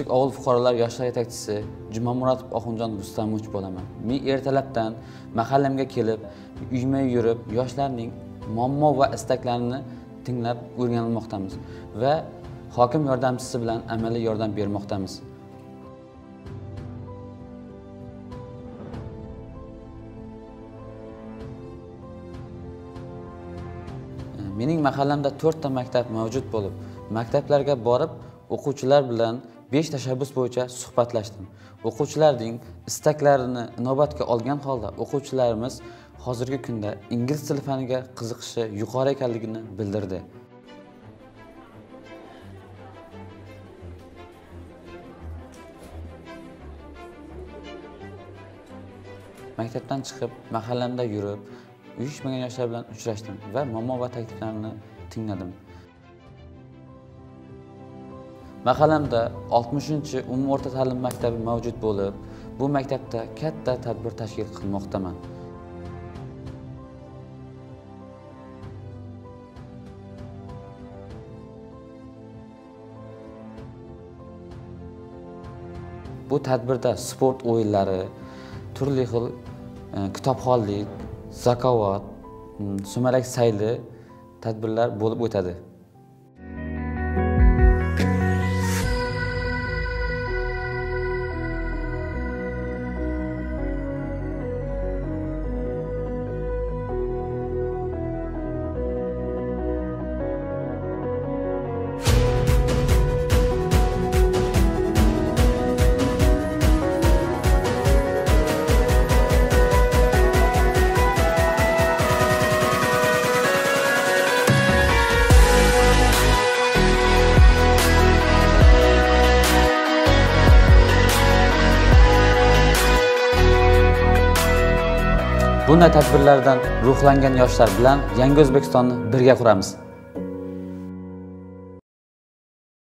Kichik ovul fuqarolar yoshlar yetakchisi Jumamuratov Oxunjon Rustamovich bo'laman. Men ertalabdan mahallamga kelib, uyma yurib, yoshlarning muammo va istaklarini tinglab o'rganmoqdamiz va hokim yordamchisi bilan amaliy yordam bermoqdamiz. Mening mahallamda 4 ta maktab mavjud bo'lib, maktablarga borib, o'quvchilar bilan 5 tashabbus bo'yicha suhbatlashdim. O'quvchilarning istaklarini inobatga olgan holda o'quvchilarimiz hozirgi kunda ingliz tili faniga qiziqishi yuqori ekanligini bildirdi. Maktabdan chiqib, mahallamda yurib, uyushmagan yoshlar bilan uchrashdim va muammo va takliflarini tingladim. Mahallamda 60-umumiy o'rta ta'lim maktabi mavjud bo'lib, bu maktabda katta tadbir tashkil qilmoqdaman. Bu tadbirda sport o'yinlari, turli xil kitobxonlik, zakovat, sumalak sayli tadbirlar bo'lib o'tadi. Bunday tadbirlardan ruhlangan yoshlar bilan yangi O'zbekistonni birga quramiz.